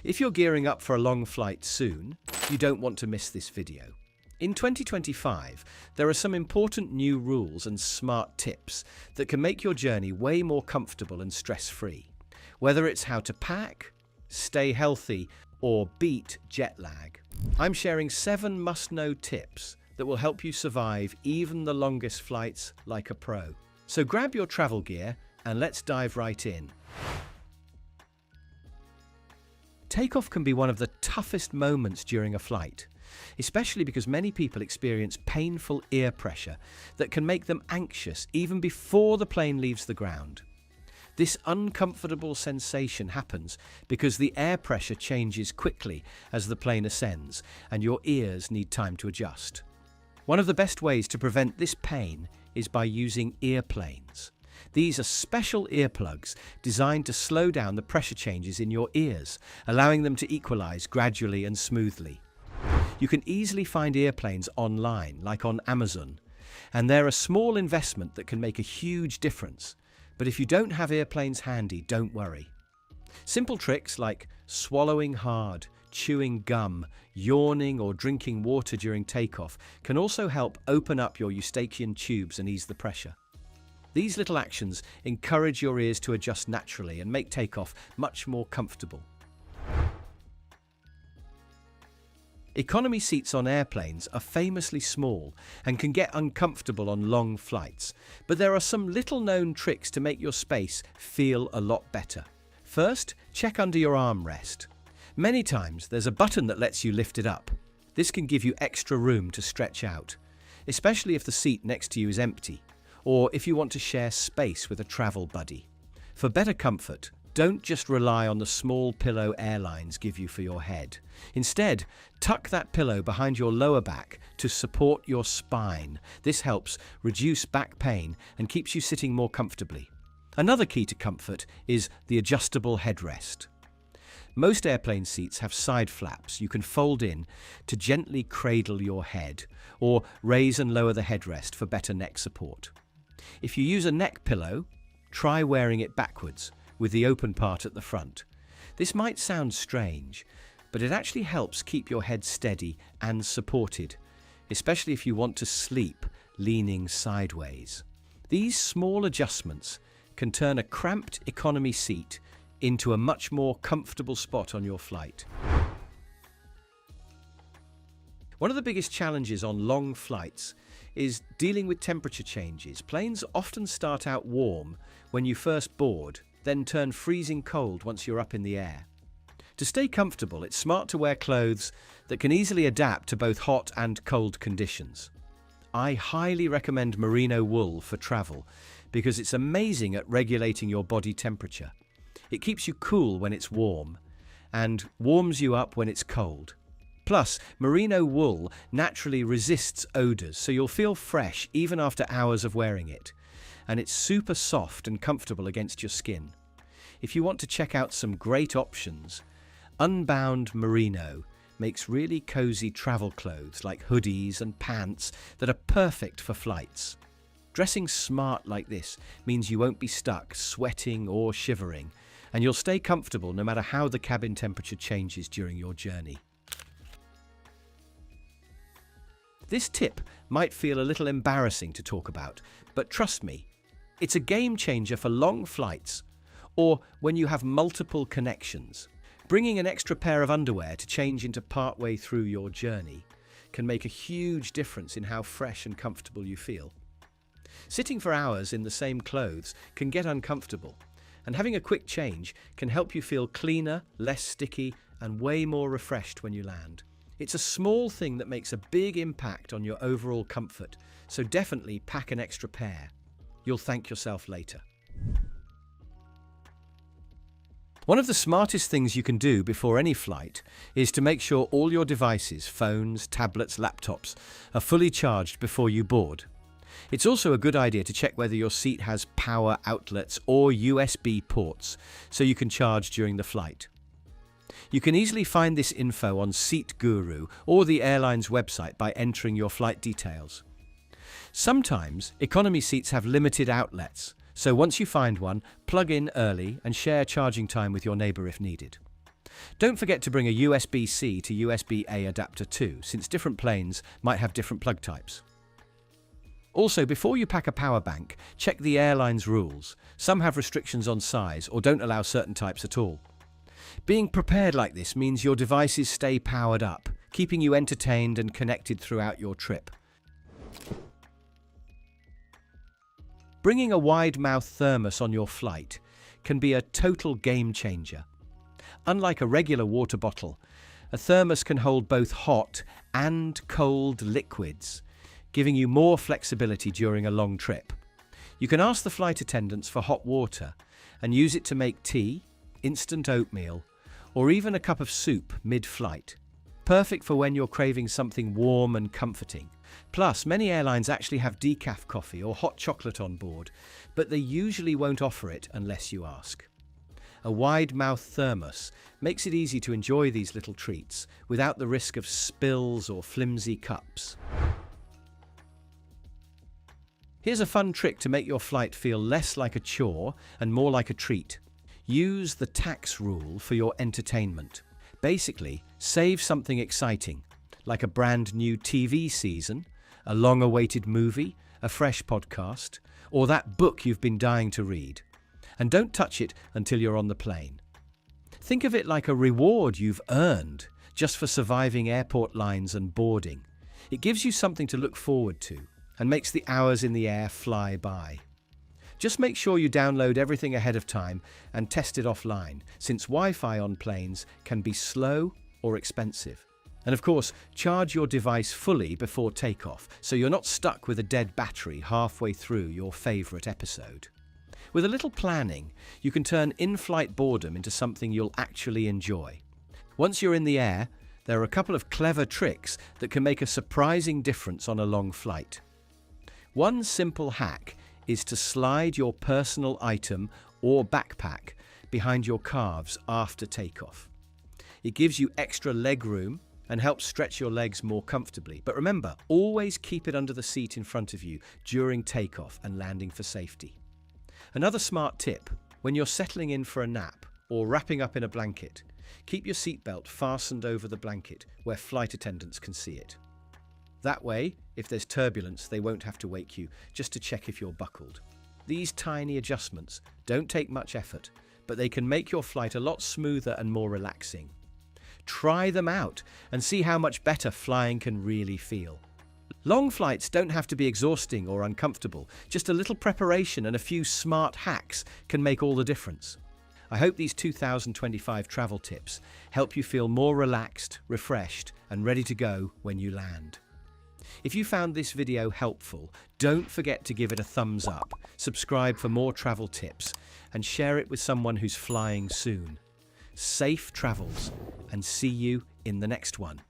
If you're gearing up for a long flight soon, you don't want to miss this video. In 2025, there are some important new rules and smart tips that can make your journey way more comfortable and stress-free. Whether it's how to pack, stay healthy, or beat jet lag, I'm sharing 7 must-know tips that will help you survive even the longest flights like a pro. So grab your travel gear and let's dive right in. Takeoff can be one of the toughest moments during a flight, especially because many people experience painful ear pressure that can make them anxious even before the plane leaves the ground. This uncomfortable sensation happens because the air pressure changes quickly as the plane ascends, and your ears need time to adjust. One of the best ways to prevent this pain is by using earplanes. These are special earplugs designed to slow down the pressure changes in your ears, allowing them to equalize gradually and smoothly. You can easily find earplanes online, like on Amazon, and they're a small investment that can make a huge difference. But if you don't have earplanes handy, don't worry. Simple tricks like swallowing hard, chewing gum, yawning, or drinking water during takeoff can also help open up your eustachian tubes and ease the pressure. These little actions encourage your ears to adjust naturally and make takeoff much more comfortable. Economy seats on airplanes are famously small and can get uncomfortable on long flights, but there are some little-known tricks to make your space feel a lot better. First, check under your armrest. Many times there's a button that lets you lift it up. This can give you extra room to stretch out, especially if the seat next to you is empty, or if you want to share space with a travel buddy. For better comfort, don't just rely on the small pillow airlines give you for your head. Instead, tuck that pillow behind your lower back to support your spine. This helps reduce back pain and keeps you sitting more comfortably. Another key to comfort is the adjustable headrest. Most airplane seats have side flaps you can fold in to gently cradle your head, or raise and lower the headrest for better neck support. If you use a neck pillow, try wearing it backwards, with the open part at the front. This might sound strange, but it actually helps keep your head steady and supported, especially if you want to sleep leaning sideways. These small adjustments can turn a cramped economy seat into a much more comfortable spot on your flight. One of the biggest challenges on long flights is dealing with temperature changes. Planes often start out warm when you first board, then turn freezing cold once you're up in the air. To stay comfortable, it's smart to wear clothes that can easily adapt to both hot and cold conditions. I highly recommend merino wool for travel because it's amazing at regulating your body temperature. It keeps you cool when it's warm and warms you up when it's cold. Plus, merino wool naturally resists odors, so you'll feel fresh even after hours of wearing it. And it's super soft and comfortable against your skin. If you want to check out some great options, Unbound Merino makes really cozy travel clothes like hoodies and pants that are perfect for flights. Dressing smart like this means you won't be stuck sweating or shivering, and you'll stay comfortable no matter how the cabin temperature changes during your journey. This tip might feel a little embarrassing to talk about, but trust me, it's a game changer for long flights or when you have multiple connections. Bringing an extra pair of underwear to change into partway through your journey can make a huge difference in how fresh and comfortable you feel. Sitting for hours in the same clothes can get uncomfortable, and having a quick change can help you feel cleaner, less sticky, and way more refreshed when you land. It's a small thing that makes a big impact on your overall comfort, so definitely pack an extra pair. You'll thank yourself later. One of the smartest things you can do before any flight is to make sure all your devices, phones, tablets, laptops, are fully charged before you board. It's also a good idea to check whether your seat has power outlets or USB ports so you can charge during the flight. You can easily find this info on Seat Guru or the airline's website by entering your flight details. Sometimes economy seats have limited outlets, so once you find one, plug in early and share charging time with your neighbour if needed. Don't forget to bring a USB-C to USB-A adapter too, since different planes might have different plug types. Also, before you pack a power bank, check the airline's rules. Some have restrictions on size or don't allow certain types at all. Being prepared like this means your devices stay powered up, keeping you entertained and connected throughout your trip. Bringing a wide-mouth thermos on your flight can be a total game changer. Unlike a regular water bottle, a thermos can hold both hot and cold liquids, giving you more flexibility during a long trip. You can ask the flight attendants for hot water and use it to make tea, instant oatmeal, or even a cup of soup mid-flight. Perfect for when you're craving something warm and comforting. Plus, many airlines actually have decaf coffee or hot chocolate on board, but they usually won't offer it unless you ask. A wide-mouth thermos makes it easy to enjoy these little treats without the risk of spills or flimsy cups. Here's a fun trick to make your flight feel less like a chore and more like a treat. Use the tax rule for your entertainment. Basically, save something exciting, like a brand new TV season, a long-awaited movie, a fresh podcast, or that book you've been dying to read. And don't touch it until you're on the plane. Think of it like a reward you've earned just for surviving airport lines and boarding. It gives you something to look forward to and makes the hours in the air fly by. Just make sure you download everything ahead of time and test it offline, since Wi-Fi on planes can be slow or expensive. And of course, charge your device fully before takeoff, so you're not stuck with a dead battery halfway through your favorite episode. With a little planning, you can turn in-flight boredom into something you'll actually enjoy. Once you're in the air, there are a couple of clever tricks that can make a surprising difference on a long flight. One simple hack is to slide your personal item or backpack behind your calves after takeoff. It gives you extra leg room and helps stretch your legs more comfortably. But remember, always keep it under the seat in front of you during takeoff and landing for safety. Another smart tip, when you're settling in for a nap or wrapping up in a blanket, keep your seatbelt fastened over the blanket where flight attendants can see it. That way, if there's turbulence, they won't have to wake you just to check if you're buckled. These tiny adjustments don't take much effort, but they can make your flight a lot smoother and more relaxing. Try them out and see how much better flying can really feel. Long flights don't have to be exhausting or uncomfortable. Just a little preparation and a few smart hacks can make all the difference. I hope these 2025 travel tips help you feel more relaxed, refreshed, and ready to go when you land. If you found this video helpful, don't forget to give it a thumbs up, subscribe for more travel tips, and share it with someone who's flying soon. Safe travels, and see you in the next one.